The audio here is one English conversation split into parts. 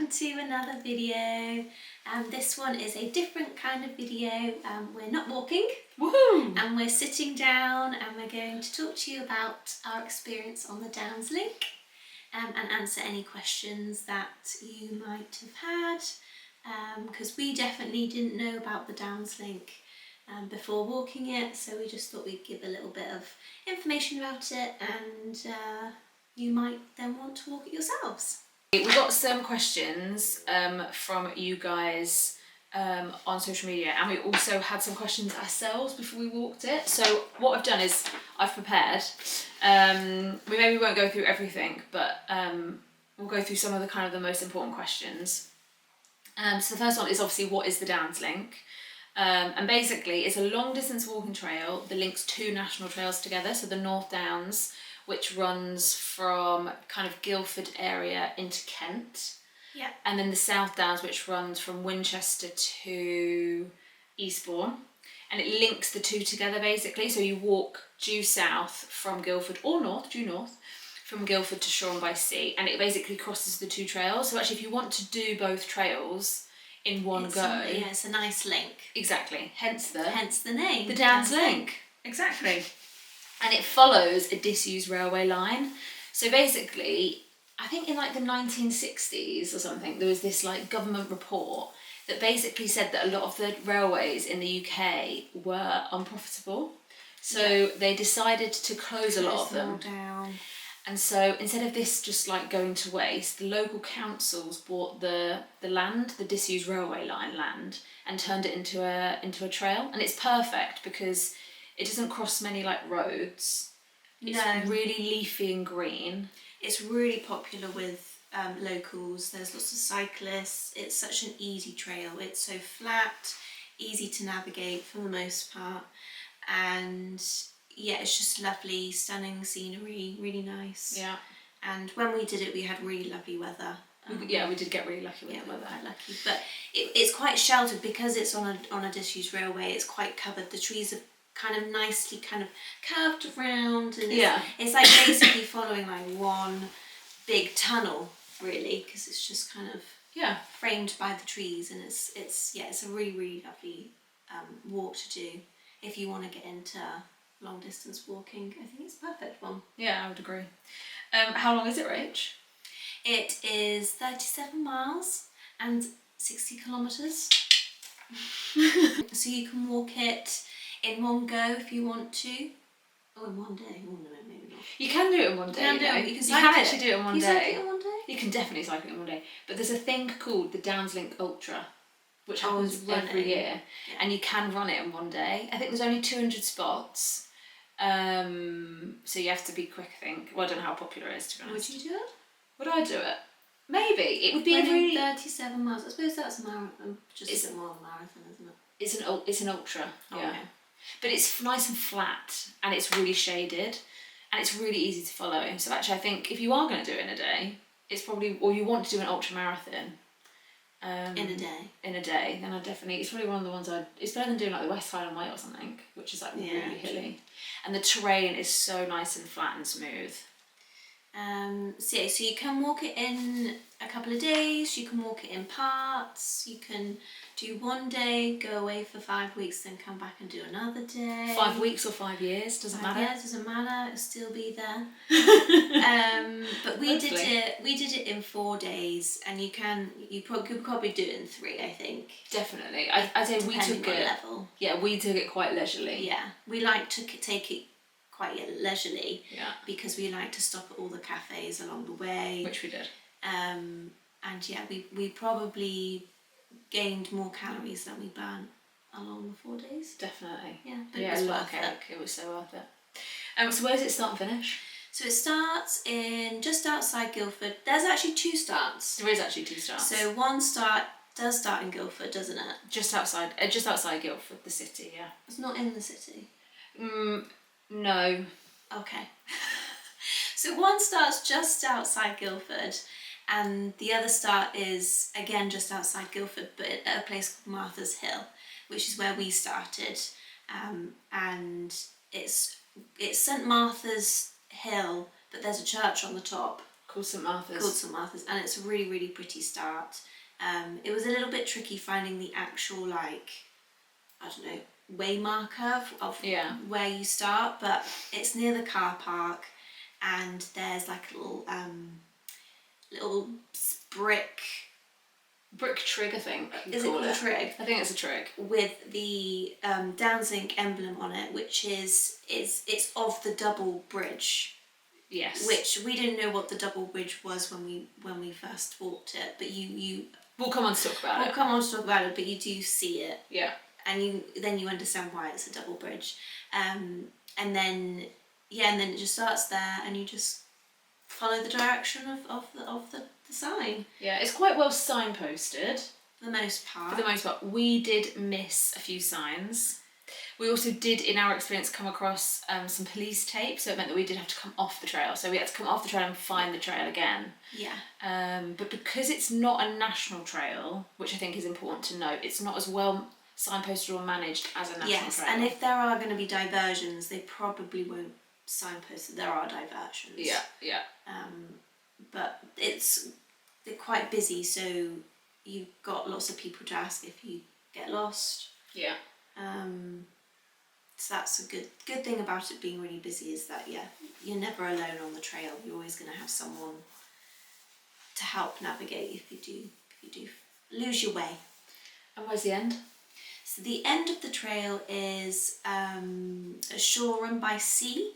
welcome to another video. This one is a different kind of video. We're not walking. Woohoo! And we're sitting down and we're going to talk to you about our experience on the Downs link and answer any questions that you might have had, because we definitely didn't know about the Downs link before walking it, so we just thought we'd give a little bit of information about it, and you might then want to walk it yourselves. We got some questions from you guys on social media, and we also had some questions ourselves before we walked it. So what I've done is I've prepared. We maybe won't go through everything, but we'll go through some of the most important questions. So the first one is obviously, what is the Downs link? And basically it's a long distance walking trail that links two national trails together. So the North Downs, which runs from kind of Guildford area into Kent. Yeah. And then the South Downs, which runs from Winchester to Eastbourne. And it links the two together basically. So you walk due south from Guildford, or north, due north, from Guildford to Shoreham-by-Sea. And it basically crosses the two trails. So actually if you want to do both trails in one go. Yeah, it's a nice link. Exactly. Hence the name. The Downs link. Exactly. And it follows a disused railway line. So basically, I think in like the 1960s or something, there was this like government report that basically said that a lot of the railways in the UK were unprofitable. So they decided to close a lot of them. Down. And so instead of this just like going to waste, the local councils bought the land, the disused railway line land, and turned it into a trail. And it's perfect because it doesn't cross many like roads. It's really leafy and green. It's really popular with locals. There's lots of cyclists. It's such an easy trail. It's so flat, easy to navigate for the most part, and yeah, it's just lovely, stunning scenery, really nice. Yeah. And when we did it, we had really lovely weather. We did get really lucky with the weather. Quite lucky, but it's quite sheltered because it's on a disused railway. It's quite covered. The trees are kind of nicely kind of curved around, and it's like basically following like one big tunnel really, because it's just kind of framed by the trees, and it's a really, really lovely walk to do if you want to get into long distance walking. I think it's a perfect one. Yeah, I would agree. How long is it, Rach? It is 37 miles and 60 kilometres. So you can walk it in one go if you want to. Oh, in one day. Oh, no, maybe not. You can do it in one day. You can actually do it in one day. Can you cycle it in one day? You can definitely cycle it in one day. But there's a thing called the Downs Link Ultra, which happens every year. Yeah. And you can run it in one day. I think there's only 200 spots. So you have to be quick, I think. Well, I don't know how popular it is, to be honest. Would you do it? Would I do it? Maybe. It would be really... 37 miles. I suppose that's a marathon. It's a marathon, isn't it? It's an ultra, yeah. Okay. But it's nice and flat, and it's really shaded, and it's really easy to follow. So actually I think if you are going to do it in a day, it's probably, or you want to do an ultra marathon in a day, then I definitely, it's probably one of the ones it's better than doing like the West Highland Way or something, which is like really hilly. And the terrain is so nice and flat and smooth. So you can walk it in a couple of days, you can walk it in parts, you can do one day, go away for 5 weeks, then come back and do another day. 5 weeks or 5 years, doesn't matter. Yeah, doesn't matter, it'll still be there. But we did it in 4 days, and you could probably do it in 3, I think. Definitely. I'd say we took it level. Yeah, we took it quite leisurely. Yeah, we like to take it quite leisurely, because we like to stop at all the cafes along the way, which we did. And yeah, we probably gained more calories than we burnt along the 4 days. Definitely. Yeah, but it was worth it. It was so worth it. So where does it start and finish? So it starts in just outside Guildford. There's actually 2 starts. There is actually 2 starts. So one start does start in Guildford, doesn't it? Just outside Guildford, the city. Yeah. It's not in the city. No. Okay. So one starts just outside Guildford, and the other start is again just outside Guildford, but at a place called Martha's Hill, which is where we started. And it's St Martha's Hill, but there's a church on the top. Of Called St Martha's. Called St Martha's, and it's a really, really pretty start. It was a little bit tricky finding the actual, like, I don't know, way marker of where you start, but it's near the car park, and there's like a little brick trig, I think. Is it called a trig? I think it's a trig. With the Downslink emblem on it, which is it's of the double bridge. Yes. Which we didn't know what the double bridge was when we first walked it, but you we'll come on to talk about it. We'll come on to talk about it, but you do see it. Yeah. And then you understand why it's a double bridge, and then it just starts there, and you just follow the direction of the sign. Yeah, it's quite well signposted. For the most part. For the most part, we did miss a few signs. We also did, in our experience, come across some police tape, so it meant that we did have to come off the trail. So we had to come off the trail and find the trail again. Yeah. But because it's not a national trail, which I think is important to note, it's not as well signposted or managed as a national trail. Yes, and if there are going to be diversions, they probably won't signpost that there are diversions. Yeah, yeah. But they're quite busy, so you've got lots of people to ask if you get lost. Yeah. So that's a good thing about it being really busy, is that you're never alone on the trail. You're always going to have someone to help navigate if you do lose your way. And where's the end? So the end of the trail is Shoreham-by-Sea.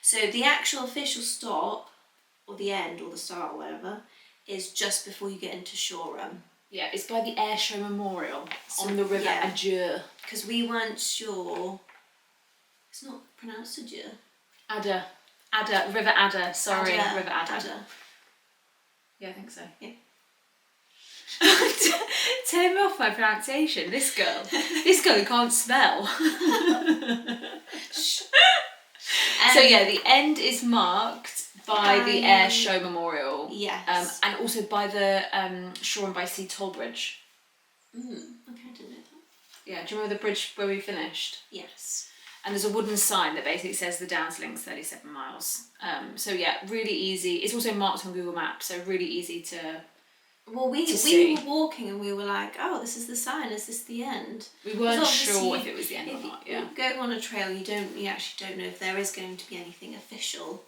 So the actual official stop, or the end, or the start, or whatever, is just before you get into Shoreham. Yeah, it's by the Air Show Memorial on the River Adieu. Because we weren't sure. It's not pronounced Adieu. River Adder. Sorry, River Adder. Yeah, I think so. Yeah. Telling me off my pronunciation. This girl who can't spell. So yeah, the end is marked by the Air Show Memorial. Yes. And also by the Shoreham-by-Sea toll bridge. Okay, I didn't know that. Yeah, do you remember the bridge where we finished? Yes. And there's a wooden sign that basically says the Downsling's 37 miles. So yeah, really easy. It's also marked on Google Maps, so really easy to. Well, we were walking and we were like, oh, this is the sign. Is this the end? We weren't sure if it was the end or not. Yeah. Going on a trail, you actually don't know if there is going to be anything official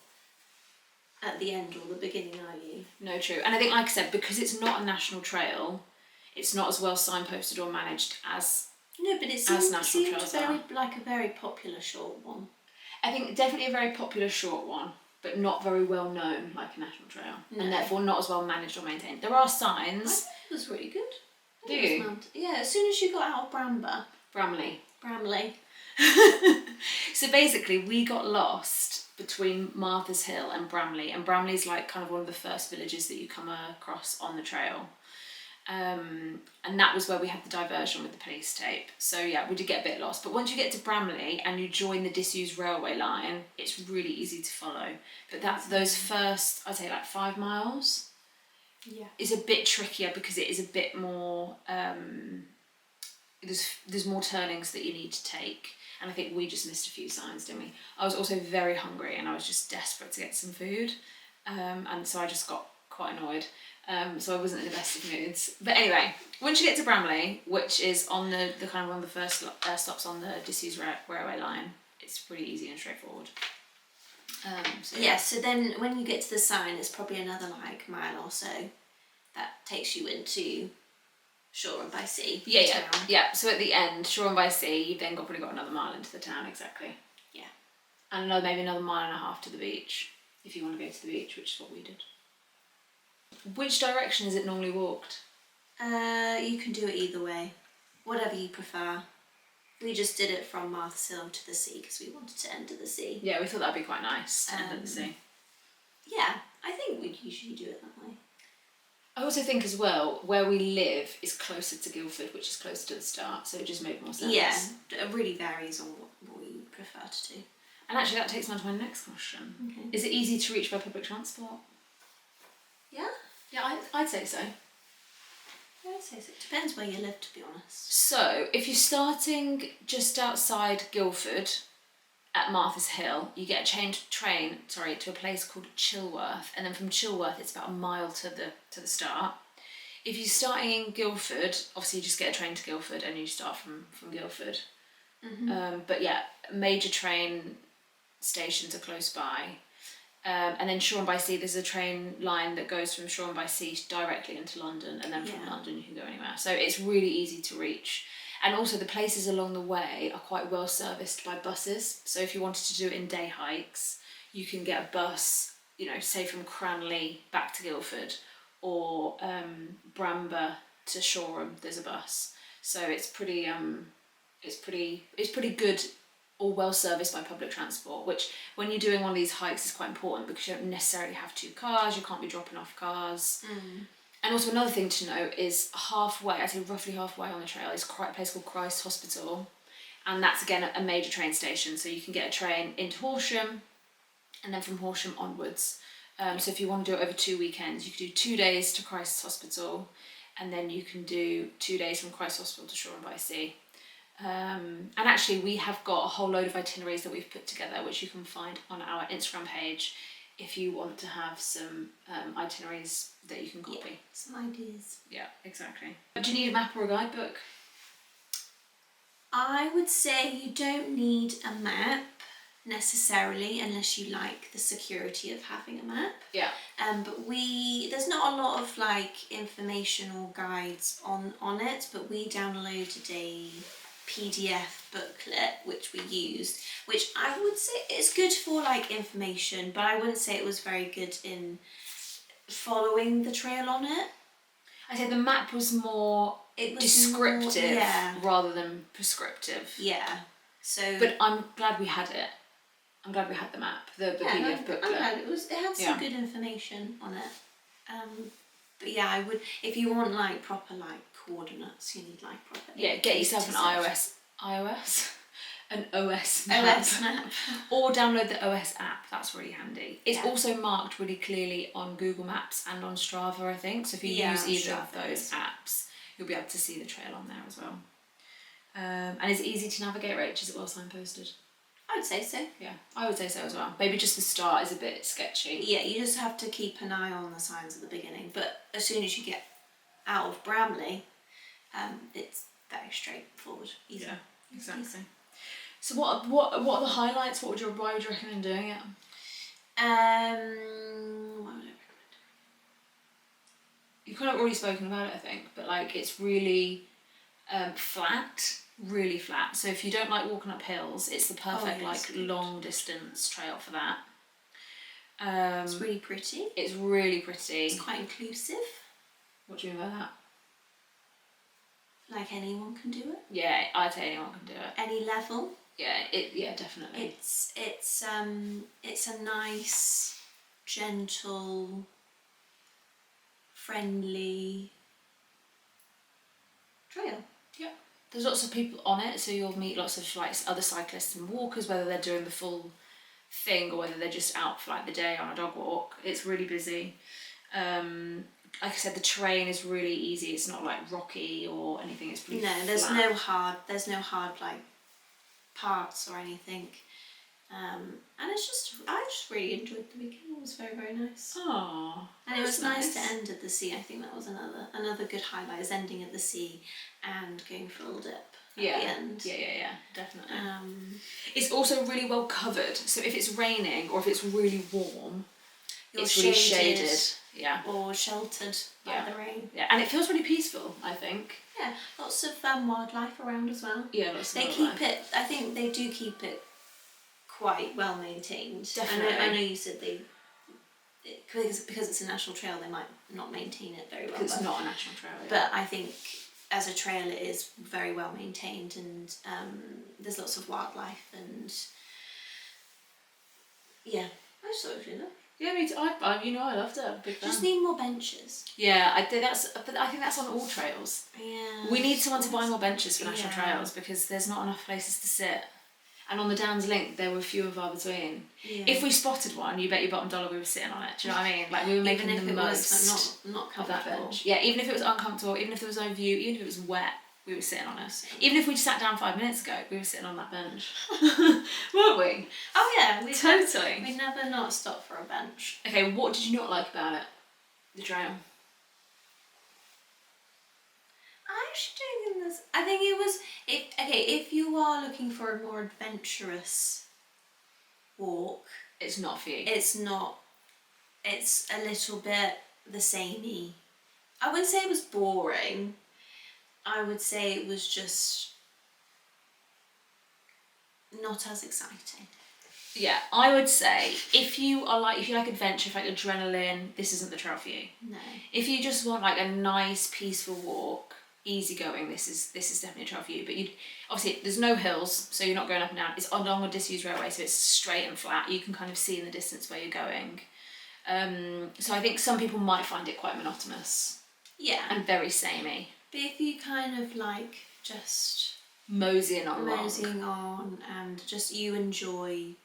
at the end or the beginning, are you? No, true. And I think, like I said, because it's not a national trail, it's not as well signposted or managed as. No, but it seemed like a very popular short one. I think definitely a very popular short one, but not very well known like a national trail, and therefore not as well managed or maintained. There are signs. I think it was really good. Do you? Yeah, as soon as you got out of Bramley. So basically, we got lost between Martha's Hill and Bramley's like kind of one of the first villages that you come across on the trail. And that was where we had the diversion with the police tape. So yeah, we did get a bit lost. But once you get to Bramley and you join the disused railway line, it's really easy to follow. But those first, I'd say like 5 miles, is a bit trickier because it is a bit more. There's more turnings that you need to take, and I think we just missed a few signs, didn't we? I was also very hungry and I was just desperate to get some food, and so I just got quite annoyed. So I wasn't in the best of moods. But anyway, once you get to Bramley, which is on the kind of one of the first stops on the disused railway line, it's pretty easy and straightforward. So then when you get to the sign, it's probably another like mile or so that takes you into Shoreham-by-Sea. Yeah. So at the end, Shoreham-by-Sea, you've then probably got another mile into the town, exactly. Yeah. And maybe another mile and a half to the beach, if you want to go to the beach, which is what we did. Which direction is it normally walked? You can do it either way, whatever you prefer. We just did it from Martha's Hill to the sea because we wanted to enter the sea. Yeah, we thought that'd be quite nice to enter the sea. Yeah, I think we'd usually do it that way. I also think as well, where we live is closer to Guildford, which is closer to the start, so it just made more sense. Yeah, it really varies on what we prefer to do. And actually that takes me on to my next question. Okay. Is it easy to reach by public transport? Yeah? Yeah, I'd say so. Yeah, I'd say so. It depends where you live, to be honest. So, if you're starting just outside Guildford, at Martha's Hill, you get a train to a place called Chilworth, and then from Chilworth it's about a mile to the start. If you're starting in Guildford, obviously you just get a train to Guildford and you start from Guildford. But yeah, major train stations are close by. And then Shoreham-by-Sea, there's a train line that goes from Shoreham-by-Sea directly into London, and then from London you can go anywhere. So it's really easy to reach. And also the places along the way are quite well serviced by buses. So if you wanted to do it in day hikes, you can get a bus, you know, say from Cranley back to Guildford, or Bramber to Shoreham, there's a bus. So it's pretty good, or well serviced by public transport, which when you're doing one of these hikes is quite important because you don't necessarily have 2 cars, you can't be dropping off cars. And also another thing to note is halfway, I'd say roughly halfway on the trail, is a place called Christ Hospital, and that's again a major train station, so you can get a train into Horsham and then from Horsham onwards. So if you want to do it over 2 weekends, you can do 2 days to Christ Hospital, and then you can do 2 days from Christ Hospital to Shoreham-by-Sea. And actually we have got a whole load of itineraries that we've put together, which you can find on our Instagram page if you want to have some itineraries that you can copy. Yeah, some ideas. Yeah, exactly. Do you need a map or a guidebook? I would say you don't need a map necessarily unless you like the security of having a map. Yeah. But there's not a lot of like information or guides on it, but we downloaded a PDF booklet which we used, which I would say is good for like information, but I wouldn't say it was very good in following the trail on it. I said the map was more descriptive rather than prescriptive. Yeah. So. But I'm glad we had it. I'm glad we had the map, the PDF booklet. I'm glad it had some good information on it. But yeah, I would, if you want like proper like coordinates, you need like proper. Yeah, get yourself an OS map. Or download the OS app, that's really handy. It's also marked really clearly on Google Maps and on Strava, I think. So if you use either of those apps, you'll be able to see the trail on there as well. And is it easy to navigate, Rach? Is it well signposted? I would say so. Yeah, I would say so as well. Maybe just the start is a bit sketchy. Yeah, you just have to keep an eye on the signs at the beginning. But as soon as you get out of Bramley, it's very straightforward. Easy. Yeah, exactly. Easy. So what are the highlights? Why would you recommend doing it? Why would I recommend it? You've kind of already spoken about it, I think, but like it's really flat. Really flat, so if you don't like walking up hills, it's the perfect long distance trail for that. It's really pretty. It's really pretty. It's quite inclusive. What do you mean by that? Like anyone can do it. Yeah, I'd say anyone can do it. Any level. Yeah, definitely. It's a nice, gentle, friendly trail. Yeah. There's lots of people on it, so you'll meet lots of like other cyclists and walkers, whether they're doing the full thing or whether they're just out for like the day on a dog walk. It's really busy. Like I said, the terrain is really easy. It's not like rocky or anything. It's pretty flat. There's no hard like parts or anything. And I just really enjoyed the weekend. It was very, very nice. Oh, and it was nice to end at the sea. I think that was another good highlight, is ending at the sea and going for a little dip at the end. Yeah, definitely. It's also really well covered, so if it's raining or if it's really warm, it's really shaded. Yeah. Or sheltered by the rain. Yeah, and it feels really peaceful, I think. Yeah, lots of wildlife around as well. Yeah, lots of wildlife. They keep it, I think they do keep it quite well maintained. Definitely. I know you said because it's a national trail, they might not maintain it very well. Because it's not a national trail. Yeah. But I think as a trail, it is very well maintained, and there's lots of wildlife, and I just thought it was really nice. Yeah, me too. I loved it. Big fan. Just need more benches. Yeah, I think that's on all trails. Yeah. We need someone to buy more benches for national trails because there's not enough places to sit. And on the Downs Link, there were few and far between. Yeah. If we spotted one, you bet your bottom dollar we were sitting on it. Do you know what I mean? Like we were making the most not of that comfortable. bench. Yeah, even if it was uncomfortable, even if there was no view, even if it was wet, we were sitting on it. Even if we sat down 5 minutes ago, we were sitting on that bench. Weren't we? Oh yeah, Totally. We never not stopped for a bench. Okay, what did you not like about it? The trail? I actually don't think there's... I think it was... if you are looking for a more adventurous walk... It's not for you. It's not... It's a little bit the samey. I wouldn't say it was boring. I would say it was just... not as exciting. Yeah, I would say if you like adventure, if you like adrenaline, this isn't the trail for you. No. If you just want like a nice peaceful walk, easy going, this is definitely a trail for you. But you obviously there's no hills, so you're not going up and down. It's along a disused railway, so it's straight and flat. You can kind of see in the distance where you're going. So I think some people might find it quite monotonous. Yeah. And very samey. But if you kind of like just moseying on and just you enjoy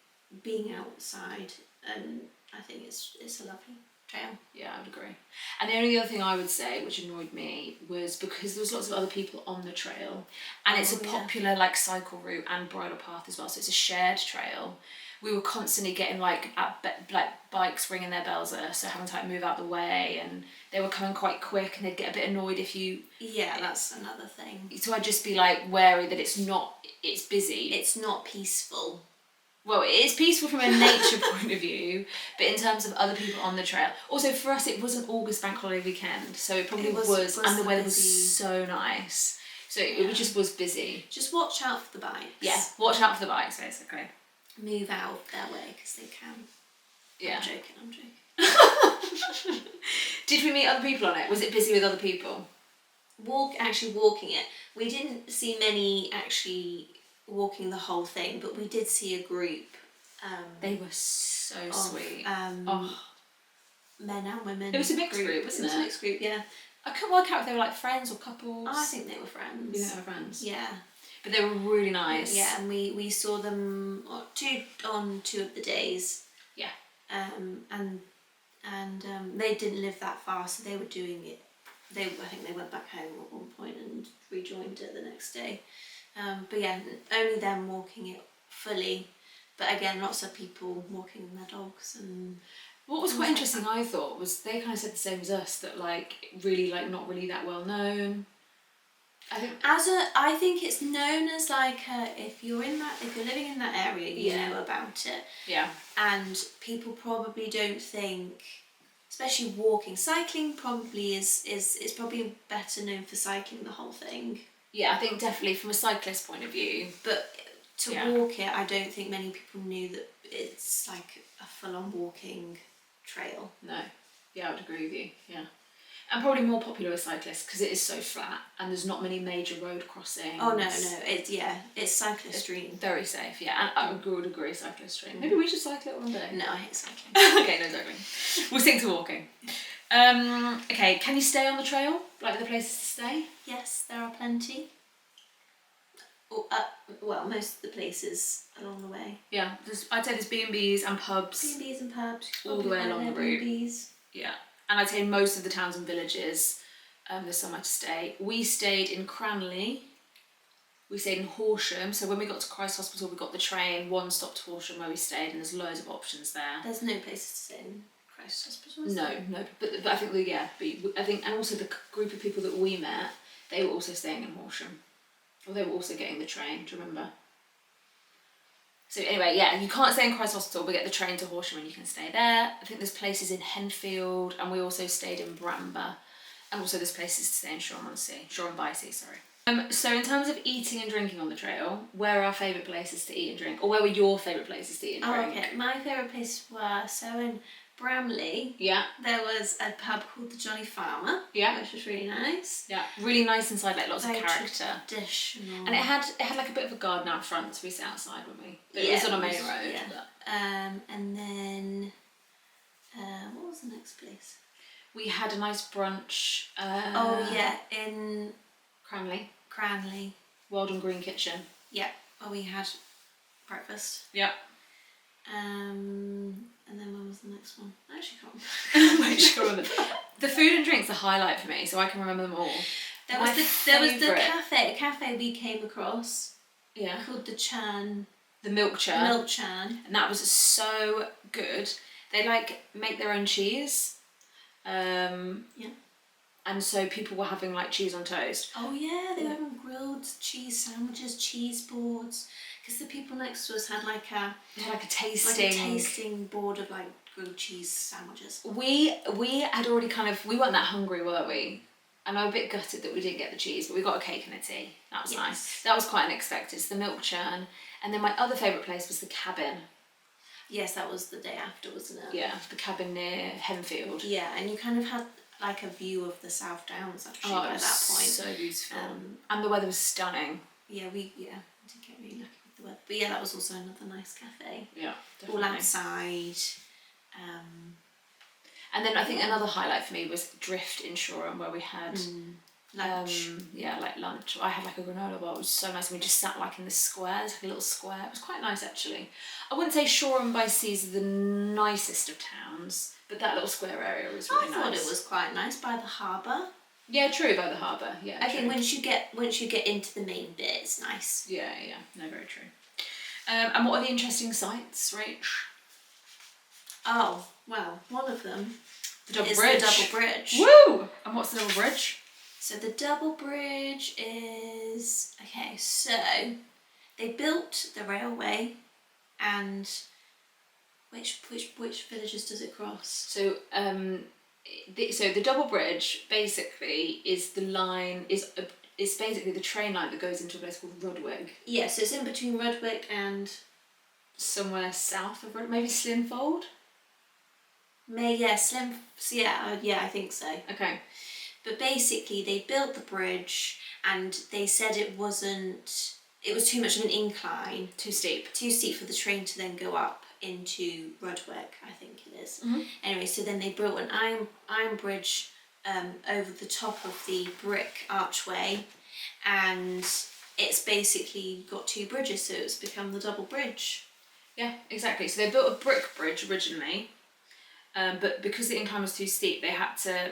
being outside, and I think it's a lovely trail. Yeah, I would agree. And the only other thing I would say, which annoyed me, was because there was lots of other people on the trail, and it's a popular like cycle route and bridle path as well, so it's a shared trail. We were constantly getting like bikes ringing their bells at us, so having to like move out the way, and they were coming quite quick, and they'd get a bit annoyed if you... Yeah, that's another thing. So I'd just be like wary that it's busy. It's not peaceful. Well, it is peaceful from a nature point of view, but in terms of other people on the trail. Also, for us, it was an August bank holiday weekend, so it probably was and the weather was so nice. So it just was busy. Just watch out for the bikes. Yeah, watch out for the bikes, basically. Move out of their way, because they can. Yeah. I'm joking. Did we meet other people on it? Was it busy with other people? Actually walking it. We didn't see many actually walking the whole thing, but we did see a group. They were so sweet. Men and women. It was a mixed group, wasn't it? It was a mixed group, yeah. I couldn't work out if they were like friends or couples. I think they were friends. You think they were friends? Yeah. But they were really nice. Yeah, and we saw them on two of the days. Yeah. And they didn't live that far, so they were doing it. I think they went back home at one point and rejoined it the next day. But yeah, only them walking it fully. But again, lots of people walking their dogs. And what was quite interesting, I thought, was they kind of said the same as us, that like really like not really that well known. I think it's known as like if you're living in that area, you know about it. Yeah. And people probably don't think, especially walking, cycling probably is probably better known for cycling the whole thing. Yeah, I think definitely from a cyclist point of view. But to walk it, I don't think many people knew that it's like a full-on walking trail. No. Yeah, I would agree with you. Yeah. And probably more popular with cyclists because it is so flat and there's not many major road crossings. Oh no, it's cyclist stream. Very safe, yeah. And I would agree, cyclist stream. Maybe we should cycle it one day. No, I hate cycling. Okay, no cycling. We'll stick to walking. Okay, can you stay on the trail? Like the places to stay? Yes, there are plenty. Well, most of the places along the way. Yeah, I'd say there's B&Bs and pubs. B&Bs and pubs. All the way along the route. B&Bs. Yeah. And I'd say most of the towns and villages, there's somewhere to stay. We stayed in Cranley. We stayed in Horsham. So when we got to Christ Hospital, we got the train, one stop to Horsham where we stayed, and there's loads of options there. There's no places to stay in Christ Hospital, is No, there? no. But I think, and also the group of people that we met, they were also staying in Horsham. Or they were also getting the train, do you remember? So anyway, yeah, you can't stay in Christ Hospital, but get the train to Horsham and you can stay there. I think there's places in Henfield, and we also stayed in Bramber. And also there's places to stay in Shoreham-by-Sea, sorry. So in terms of eating and drinking on the trail, where are our favourite places to eat and drink? Or where were your favourite places to eat and drink? Oh, okay. My favourite places were, so in Bramley, there was a pub called the Jolly Farmer, which was really nice. Yeah, really nice inside, like lots Very of character. Traditional. And it had like a bit of a garden out front, so we sat outside, wouldn't we? But it was on a main road. Yeah. But... and then, what was the next place? We had a nice brunch. In Cranley. Weldon Green Kitchen. Yeah, well, we had breakfast. Yeah. And then when was the next one? I actually can't remember. The food and drink's a highlight for me, so I can remember them all. There was the cafe we came across. Yeah. Called the Churn. The Milk Churn. Milk Churn. And that was so good. They like make their own cheese. Yeah. And so people were having like cheese on toast. Oh yeah, they were having grilled cheese sandwiches, cheese boards. Because the people next to us had like a tasting board of like grilled cheese sandwiches. We had already we weren't that hungry, were we? And I'm a bit gutted that we didn't get the cheese, but we got a cake and a tea. That was nice. That was quite unexpected. It's the Milk Churn. And then my other favourite place was the Cabin. Yes, that was the day after, wasn't it? Yeah, the Cabin near Henfield. Yeah, and you kind of had like a view of the South Downs actually by that point. So beautiful. And the weather was stunning. Yeah, we did get really lucky with the weather. But yeah, that was also another nice cafe. Yeah, definitely. All outside. And then I think another highlight for me was Drift in Shoreham, where we had lunch. Lunch. I had like a granola bar, which was so nice, and we just sat like in this square. There's like a little square. It was quite nice actually. I wouldn't say Shoreham-by-Sea is the nicest of towns, but that little square area was really nice. I thought it was quite nice by the harbour. Yeah, true, by the harbour. Yeah, I think once you get into the main bit, it's nice. Yeah, no, very true. And what are the interesting sights, Rach? Oh, well, one of them is the double bridge. Woo! And what's the double bridge? So the double bridge is so they built the railway, and which villages does it cross? So the double bridge basically is the line is basically the train line that goes into a place called Rudwick. Yeah, so it's in between Rudwick and somewhere south of Rudwick, maybe Slinfold. I think so. Okay. But basically they built the bridge and they said it was too much of an incline. Too steep for the train to then go up into Rudwick, I think it is. Mm-hmm. Anyway, so then they built an iron bridge over the top of the brick archway, and it's basically got two bridges, so it's become the double bridge. Yeah, exactly. So they built a brick bridge originally, but because the incline was too steep, they had to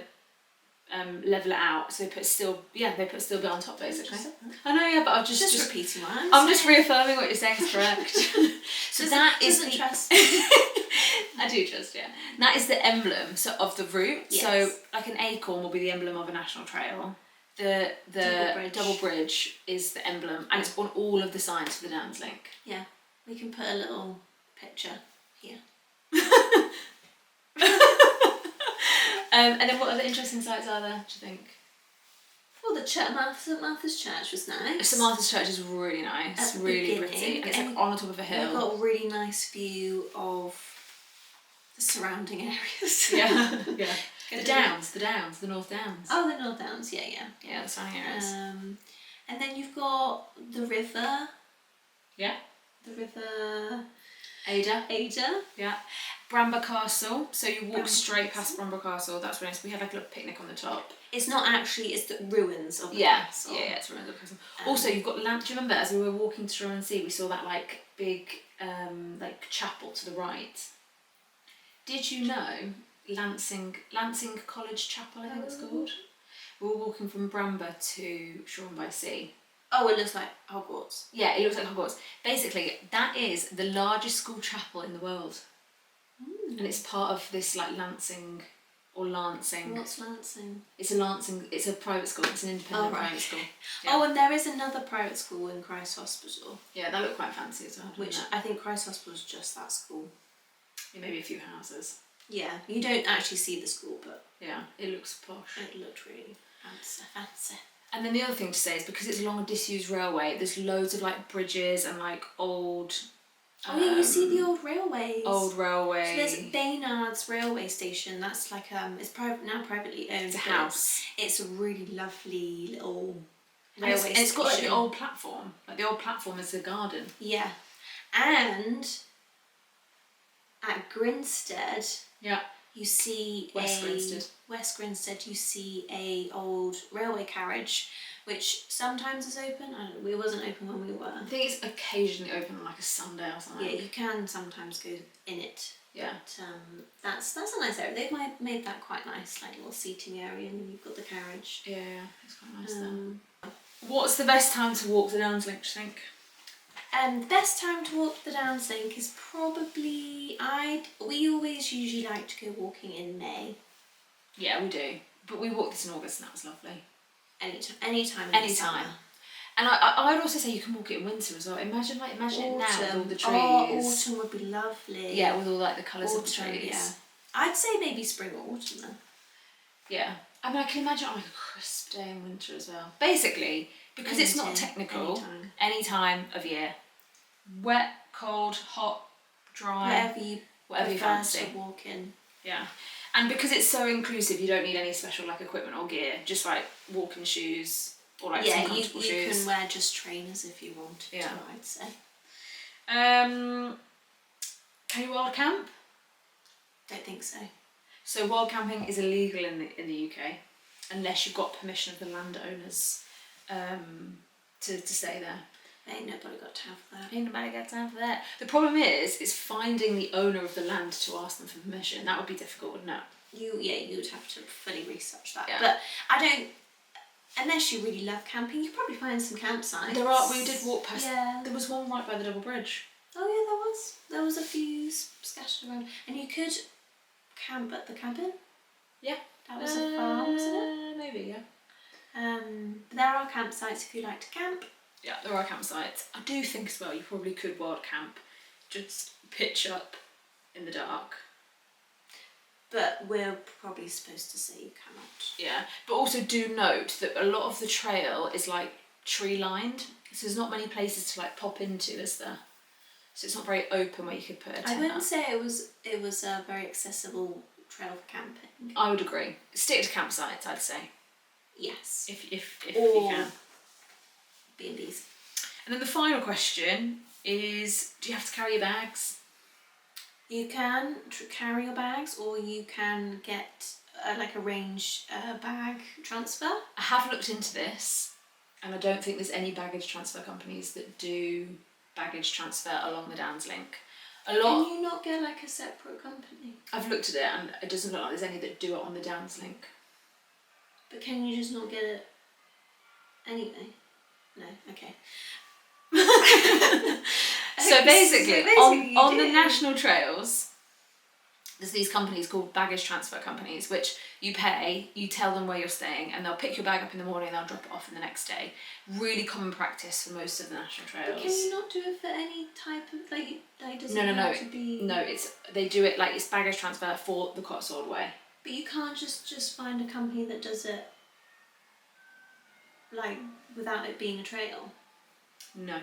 level it out. So they put steel bit on top basically. I know, yeah, but I'm just repeating what I'm just reaffirming what you're saying is correct. So that is the trust. I do trust, yeah. That is the emblem of the route. Yes. So like an acorn will be the emblem of a national trail. The double bridge is the emblem, and it's on all of the signs for the Downs Link. Yeah, we can put a little picture here. And then what other interesting sites are there, do you think? Well, the St Martha's Church was nice. St Martha's Church is really nice, really pretty. It's like on the top of a hill. We've got a really nice view of the surrounding areas. Yeah. The Downs, the North Downs. Oh, the North Downs, yeah. Yeah, the surrounding areas. And then you've got the river. Yeah. The river... Ada. Yeah. Bramber Castle. So you walk straight past Bramber Castle. That's really nice. We had like a little picnic on the top. It's not actually, it's the ruins of the castle. Yeah, it's ruins of the castle. Also, you've got do you remember as we were walking to Shoreham-by-Sea, we saw that like big like chapel to the right. Did you know Lancing College Chapel, I think it's called? We were walking from Bramber to Shoreham-by-Sea. Oh, it looks like Hogwarts. Yeah, it looks like Hogwarts. Basically, that is the largest school chapel in the world. And it's part of this like Lancing. What's Lancing? It's a private school, it's an independent private school. Yeah. Oh, and there is another private school in Christ Hospital. Yeah, that looked quite fancy as well. Which I think Christ Hospital is just that school. Yeah, maybe a few houses. Yeah, you don't actually see the school, but... Yeah, it looks posh. It looked really fancy. And then the other thing to say is because it's along a disused railway, there's loads of like bridges and like old... Oh yeah, you see the old railways. Old railway. So there's Baynard's railway station. That's like it's now privately owned. It's a house. It's a really lovely little railway station. And it's got like the old platform. Like the old platform is the garden. Yeah, and at Grinstead. Yeah. You see West Grinstead. You see a old railway carriage, which sometimes is open. It wasn't open when we were. I think it's occasionally open on like a Sunday or something. Yeah, you can sometimes go in it. Yeah. But that's a nice area. They've made that quite nice, like little seating area, and you've got the carriage. Yeah, it's quite nice there. What's the best time to walk the Downs Link, do you think? The best time to walk the Downs Link is probably we always usually like to go walking in May. Yeah, we do. But we walked this in August and that was lovely. Anytime. And I would also say you can walk it in winter as well. Imagine it now with all the trees. Oh, autumn would be lovely. Yeah, with all like the colours of the trees. Yeah. I'd say maybe spring or autumn then. Yeah. I mean, I can imagine like a crisp day in winter as well. Basically, because it's not technical, any time of year. Wet, cold, hot, dry. Whatever you fancy. To walk in. Yeah. And because it's so inclusive, you don't need any special like equipment or gear. Just like walking shoes or like some comfortable shoes. You can wear just trainers if you want to, I'd say. Can you wild camp? Don't think so. So wild camping is illegal in the UK unless you've got permission of the landowners to stay there. Ain't nobody got time for that. Ain't nobody got time for that. The problem is finding the owner of the land to ask them for permission. That would be difficult, wouldn't it? You'd have to fully research that. Yeah. But I don't. Unless you really love camping, you probably find some campsites. We did walk past. Yeah. There was one right by the double bridge. Oh yeah, there was. There was a few scattered around, and you could camp at the cabin. Yeah. That was a farm, wasn't it? Maybe, yeah. There are campsites if you like to camp. Yeah, there are campsites. I do think as well you probably could wild camp, just pitch up in the dark. But we're probably supposed to say you cannot. Yeah, but also do note that a lot of the trail is like tree lined, so there's not many places to like pop into, is there? So it's not very open where you could put a tent I wouldn't up. say it was a very accessible trail for camping. I would agree. Stick to campsites, I'd say. Yes. If you can. B&Bs. And then the final question is, do you have to carry your bags? You can carry your bags, or you can get arrange bag transfer. I have looked into this, and I don't think there's any baggage transfer companies that do baggage transfer along the Downs Link. Can you not get like a separate company? I've looked at it, and it doesn't look like there's any that do it on the Downs Link. But can you just not get it anyway? No, okay. So basically on the national trails, there's these companies called baggage transfer companies, which you pay, you tell them where you're staying, and they'll pick your bag up in the morning and they'll drop it off in the next day. Really common practice for most of the national trails. But can you not do it for any type of doesn't No. have to be... No, they do it like it's baggage transfer for the Cotswold Way. But you can't just find a company that does it without it being a trail. No.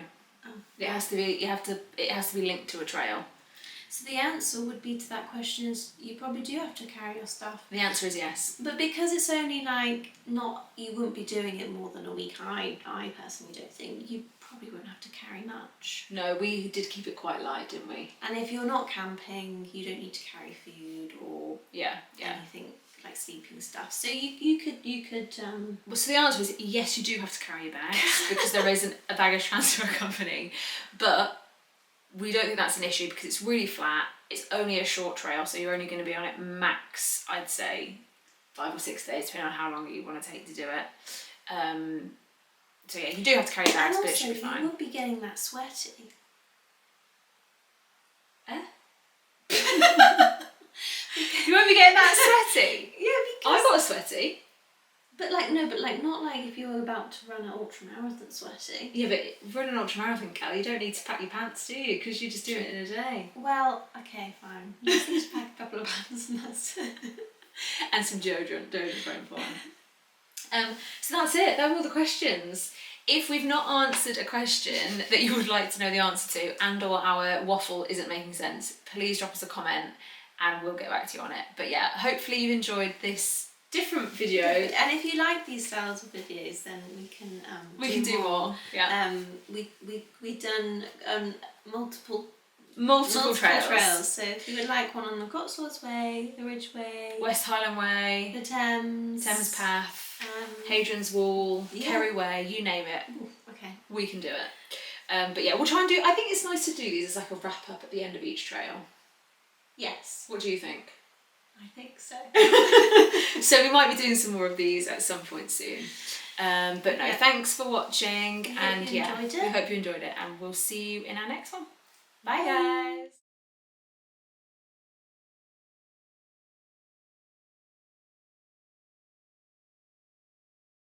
Oh. It has to be linked to a trail. So the answer would be to that question is you probably do have to carry your stuff. The answer is yes. But because it's only you wouldn't be doing it more than a week. I personally don't think you probably wouldn't have to carry much. No, we did keep it quite light, didn't we? And if you're not camping, you don't need to carry food or anything like sleeping stuff. So you could. Well, so the answer is yes, you do have to carry your bags because there isn't a baggage transfer company, but we don't think that's an issue because it's really flat. It's only a short trail, so you're only going to be on it max, I'd say, 5 or 6 days, depending on how long you want to take to do it. So yeah, you do have to carry bags, but it should be fine. You won't be getting that sweaty. You won't be getting that sweaty? Yeah, because... I got sweaty. But not like if you were about to run an ultramarathon sweaty. Yeah, but run an ultramarathon, Cal, you don't need to pack your pants, do you? Because you just do it in a day. Well, okay, fine. You just need to pack a couple of pants and that's it. And some deodorant for fun. So that's it. They're all the questions. If we've not answered a question that you would like to know the answer to, and or our waffle isn't making sense, please drop us a comment and we'll get back to you on it. But yeah, hopefully you enjoyed this different video. And if you like these styles of videos, then we can do more. Yeah. We've done multiple trails. So if you would like one on the Cotswolds Way, the Ridgeway, West Highland Way, the Thames Path, Hadrian's Wall, Kerry Way, you name it. Ooh, okay. We can do it. But yeah, we'll try and do. I think it's nice to do these as like a wrap up at the end of each trail. Yes. What do you think? I think so. So we might be doing some more of these at some point soon. But no, thanks for watching, and we hope you enjoyed it, and we'll see you in our next one. Bye guys.